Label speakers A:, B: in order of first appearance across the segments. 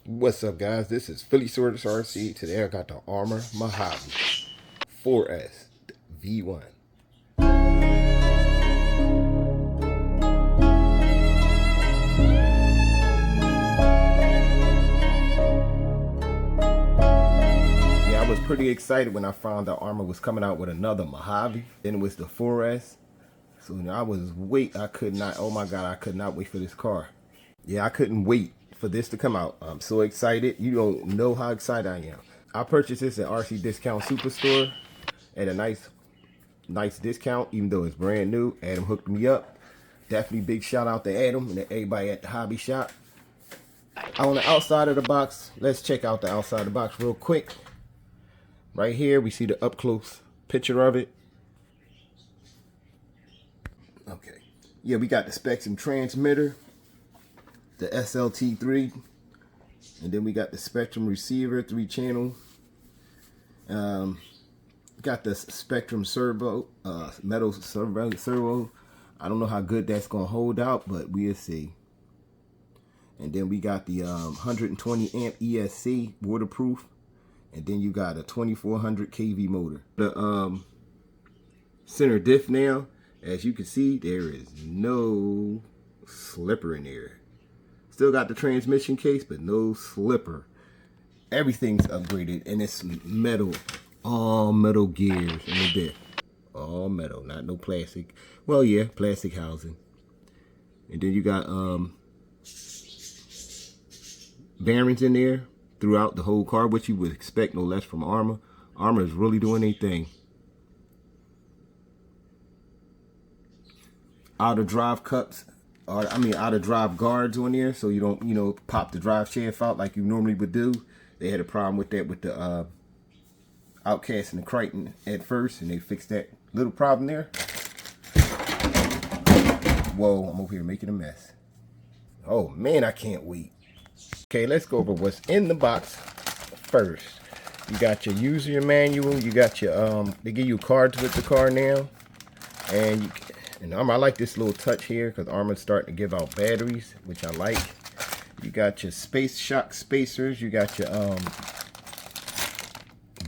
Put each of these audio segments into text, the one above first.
A: What's up, guys? This is Phillyswords RC. Today I got the Arrma Mojave 4S V1. Yeah, I was pretty excited when I found out Arrma was coming out with another Mojave. Then it was the 4S. So I was I could not, oh my God, I could not wait for this car. Yeah, I couldn't wait for this to come out. I'm so excited. You don't know how excited I am. I purchased this at RC Discount Superstore at a nice discount, even though it's brand new. Adam hooked me up. Definitely big shout out to Adam and everybody at the hobby shop. On the outside of the box, let's check out the outside of the box real quick. Right here, we see the up close picture of it. Okay. Yeah, we got the Spektrum transmitter, the SLT3, and then we got the Spektrum receiver, 3-channel. Got the Spektrum Servo, metal servo. I don't know how good that's gonna hold out, but we'll see. And then we got the 120 amp ESC waterproof, and then you got a 2400 kV motor. The center diff now, as you can see, there is no slipper in there. Still got the transmission case, but no slipper. Everything's upgraded, and it's metal. All metal gears in the diff. All metal, not no plastic. Well, yeah, plastic housing. And then you got bearings in there throughout the whole car, which you would expect no less from Arrma. Arrma is really doing their thing. Outer drive cups, outer drive guards on there, so you don't, pop the drive shaft out like you normally would do. They had a problem with that with the Outcast and the Crichton at first, and they fixed that little problem there. Whoa, I'm over here making a mess. Oh man, I can't wait. Okay, let's go over what's in the box first. You got your user manual. You got your they give you cards with the car now, and I like this little touch here because Arrma's starting to give out batteries, which I like. You got your space shock spacers. You got your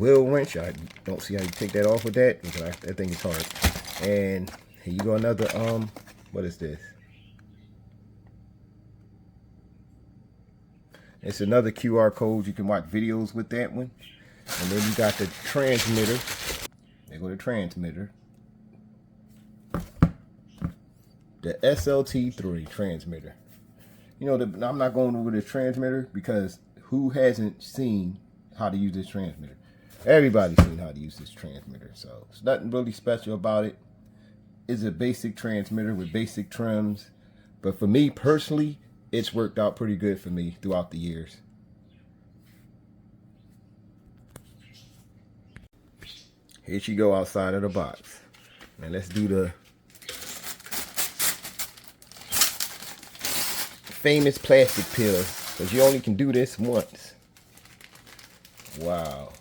A: wheel wrench. I don't see how you take that off with that because that thing is hard. And here you go, another what is this? It's another QR code. You can watch videos with that one. And then you got the transmitter. There go the transmitter. The SLT3 transmitter. I'm not going over this transmitter because who hasn't seen how to use this transmitter? Everybody's seen how to use this transmitter, so it's nothing really special about it. It's a basic transmitter with basic trims, but for me personally, it's worked out pretty good for me throughout the years. Here she go outside of the box. Now let's do the famous plastic peel, because you only can do this once. Wow.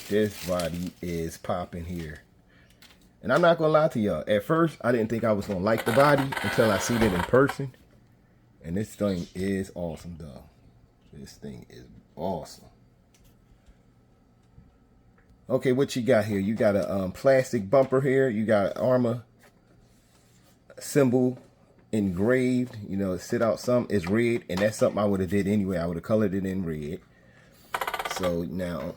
A: This body is popping here. And I'm not gonna lie to y'all. At first, I didn't think I was gonna like the body until I seen it in person. And this thing is awesome, though. This thing is awesome. Okay, what you got here? You got a plastic bumper here. You got an Arrma symbol engraved. It sit out some. It's red, and that's something I would have did anyway. I would have colored it in red. So now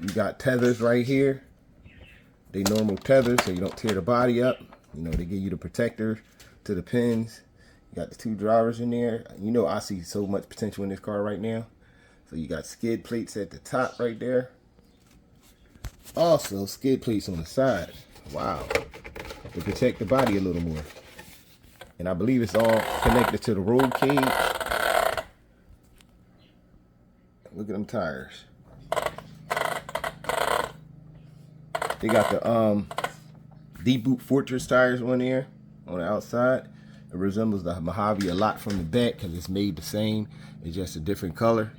A: you got tethers right here. They normal tethers, so you don't tear the body up. They give you the protector to the pins. You got the 2 drivers in there. I see so much potential in this car right now. So you got skid plates at the top right there. Also, skid plates on the side. Wow. To protect the body a little more. And I believe it's all connected to the roll cage. Look at them tires. They got the D-Boot Fortress tires on there on the outside. It resembles the Mojave a lot from the back because it's made the same. It's just a different color.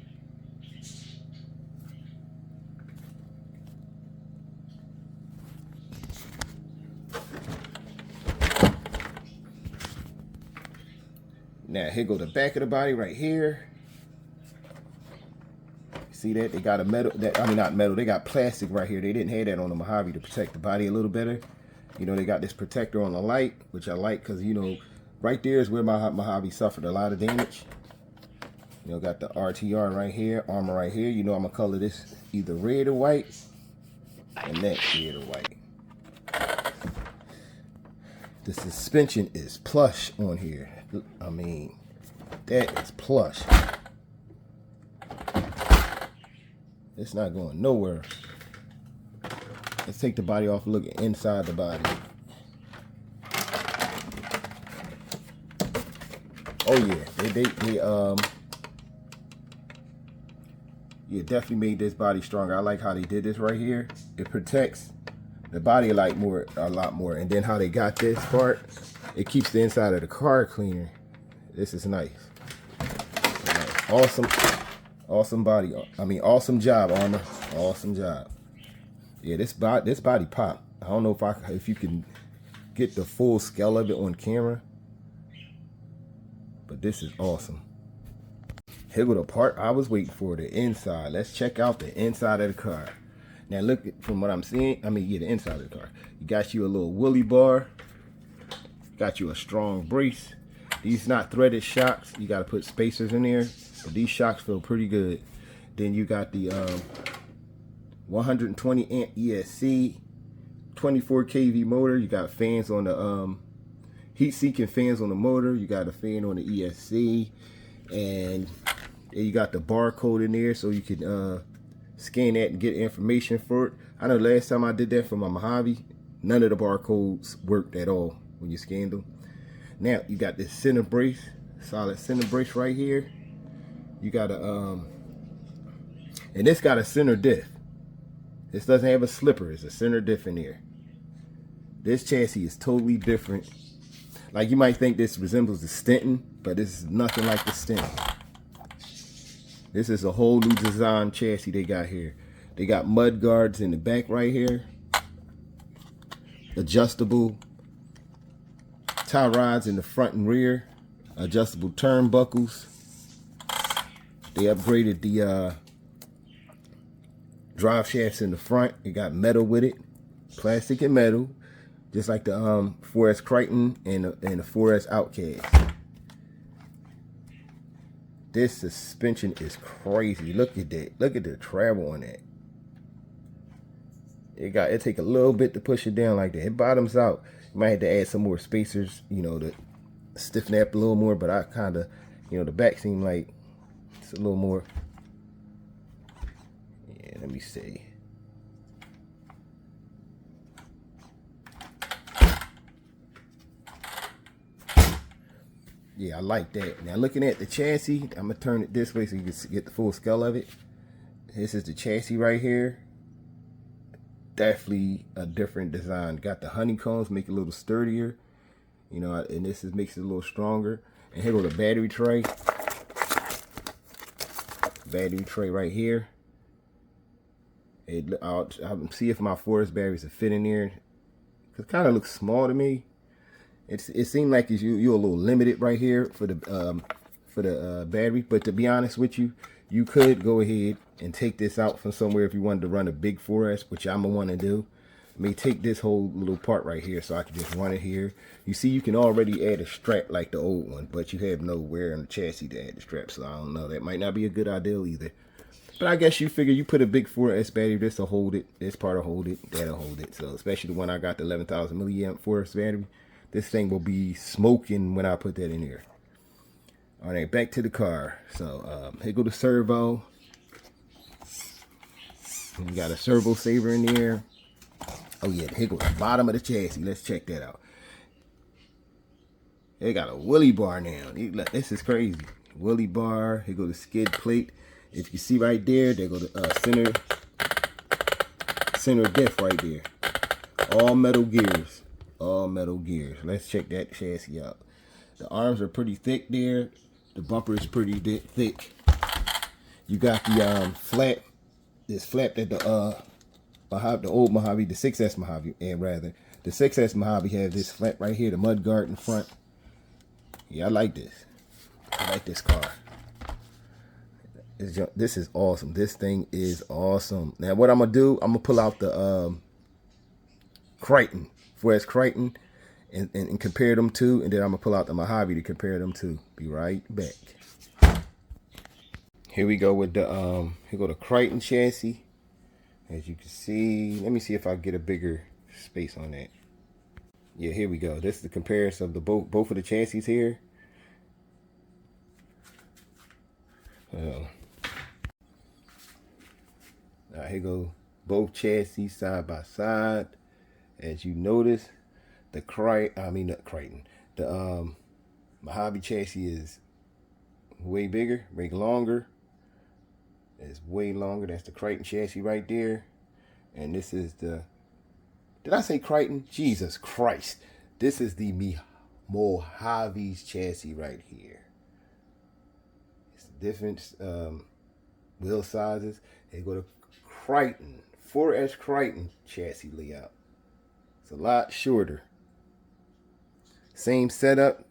A: Now here go the back of the body right here. See that? They got a metal, I mean not metal, they got plastic right here. They didn't have that on the Mojave to protect the body a little better. You know, they got this protector on the light, which I like because, you know, right there is where my Mojave suffered a lot of damage. You know, got the RTR right here, Arrma right here. You know, I'm going to color this either red or white, and next red or white. The suspension is plush on here. I mean, that is plush. It's not going nowhere. Let's take the body off and look inside the body. Oh yeah, yeah, definitely made this body stronger. I like how they did this right here. It protects the body a lot more. And then how they got this part, it keeps the inside of the car cleaner. This is nice. Awesome body. I mean, awesome job, Arrma. Awesome job. Yeah, this body pop. I don't know if you can get the full scale of it on camera, but this is awesome. Here go the part I was waiting for, the inside. Let's check out the inside of the car. Now look, from what I'm seeing, I mean, yeah, the inside of the car. You got you a little woolly bar. Got you a strong brace. These not threaded shocks. You got to put spacers in there, but these shocks feel pretty good. Then you got the 120 amp ESC, 24 kV motor. You got fans on the heat-seeking fans on the motor. You got a fan on the ESC, and you got the barcode in there so you can scan that and get information for it. I know last time I did that for my Mojave, none of the barcodes worked at all when you scanned them. Now you got this center brace, solid center brace right here. You got a and this got a center diff. This doesn't have a slipper, it's a center diff in here. This chassis is totally different. Like, you might think this resembles the Stenton, but this is nothing like the Stenton. This is a whole new design chassis they got here. They got mud guards in the back right here. Adjustable tie rods in the front and rear. Adjustable turnbuckles. They upgraded the drive shafts in the front. It got metal with it. Plastic and metal. Just like the 4S Crichton and the 4S Outcast. This suspension is crazy. Look at that. Look at the travel on that. It take a little bit to push it down like that. It bottoms out. You might have to add some more spacers, you know, to stiffen it up a little more. But I kind of, you know, the back seemed like it's a little more. Yeah, let me see. Yeah, I like that. Now looking at the chassis, I'm gonna turn it this way so you can get the full scale of it. This is the chassis right here. Definitely a different design. Got the honeycombs, make it a little sturdier, you know, and this makes it a little stronger. And here go the battery tray. Battery tray right here. I'll see if my 4S batteries will fit in there. It kind of looks small to me. It seemed like you're a little limited right here for the battery, but to be honest with you, you could go ahead and take this out from somewhere if you wanted to run a big 4S, which I'm gonna want to do. I may take this whole little part right here so I can just run it here. You see, you can already add a strap like the old one, but you have nowhere in the chassis to add the strap, so I don't know. That might not be a good idea either. But I guess you figure you put a big 4S battery, this will hold it, this part will hold it, that'll hold it. So especially the one I got, the 11,000 milliamp 4S battery. This thing will be smoking when I put that in here. All right, back to the car. So here go the servo. We got a servo saver in there. Oh yeah, here goes the bottom of the chassis. Let's check that out. They got a woolly bar now. This is crazy. Woolly bar. Here go the skid plate. If you see right there, there go the center diff right there. All metal gears. All metal gears. Let's check that chassis out. The arms are pretty thick there. The bumper is pretty thick. You got the flap. This flap that the old Mojave, the 6S Mojave, and rather the 6S Mojave has this flap right here, the mud guard in front. Yeah, I like this. I like this car. This is awesome. This thing is awesome. Now what I'm gonna do, I'm gonna pull out the Crichton, Forest Crichton, and compare them to, and then I'm gonna pull out the Mojave to compare them to. Be right back. Here we go with the here go the Crichton chassis. As you can see, let me see if I get a bigger space on that. Yeah, here we go. This is the comparison of the both of the chassis here. Now here go both chassis side by side. As you notice, the Mojave chassis is way bigger, way longer. It's way longer. That's the Crichton chassis right there. And this is the, did I say Crichton? Jesus Christ. This is the Mojave's chassis right here. It's different wheel sizes. They go to Crichton, 4S Crichton chassis layout. It's a lot shorter. Same setup,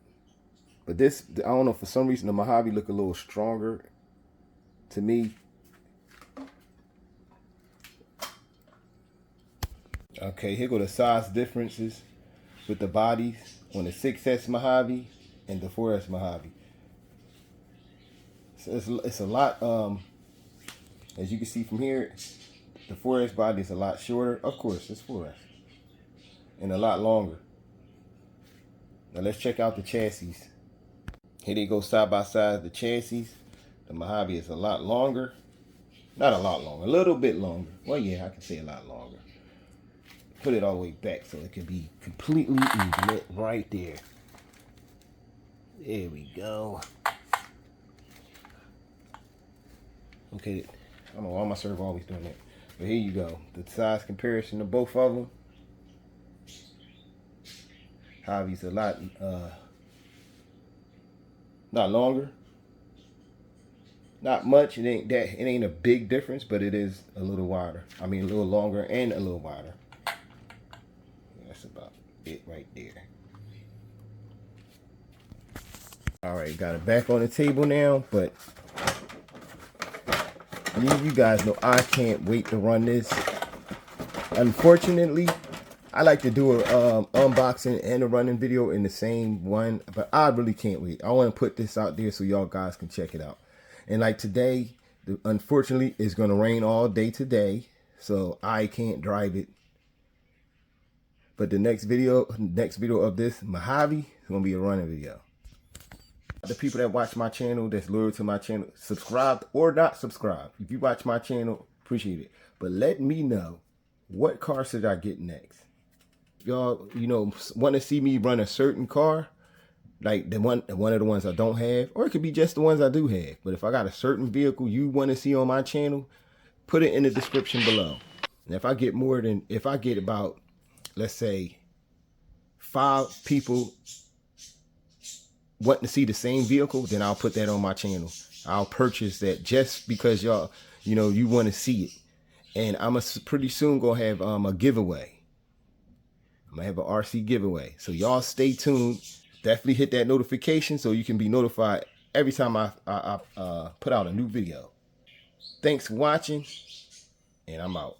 A: but this, I don't know, for some reason the Mojave look a little stronger to me. Okay, here go the size differences with the bodies on the 6S Mojave and the 4S Mojave. So it's a lot, as you can see from here, the 4S body is a lot shorter. Of course, it's 4S. And a lot longer. Now let's check out the chassis. Here they go side by side, the chassis. The Mojave is a lot longer. Not a lot longer, a little bit longer. Well, yeah, I can say a lot longer. Put it all the way back so it can be completely even right there. There we go. Okay, I don't know why my server always doing that. But here you go. The size comparison of both of them. Mojave's a lot longer. Not much. It ain't a big difference, but it is a little wider. I mean, a little longer and a little wider. That's about it right there. All right, got it back on the table now, but you guys know I can't wait to run this. Unfortunately, I like to do a unboxing and a running video in the same one, but I really can't wait. I want to put this out there so y'all guys can check it out. And like today, unfortunately, it's going to rain all day today, so I can't drive it. But the next video of this Mojave is going to be a running video. The people that watch my channel, that's loyal to my channel, subscribed or not subscribed. If you watch my channel, appreciate it. But let me know, what car should I get next? Y'all, you know, want to see me run a certain car, like one of the ones I don't have, or it could be just the ones I do have. But if I got a certain vehicle you want to see on my channel, put it in the description below. And if I get about, let's say, 5 people wanting to see the same vehicle, then I'll put that on my channel. I'll purchase that just because y'all, you know, you want to see it. And I'm pretty soon gonna have a giveaway. I'm gonna have an RC giveaway. So y'all stay tuned. Definitely hit that notification so you can be notified every time I put out a new video. Thanks for watching, and I'm out.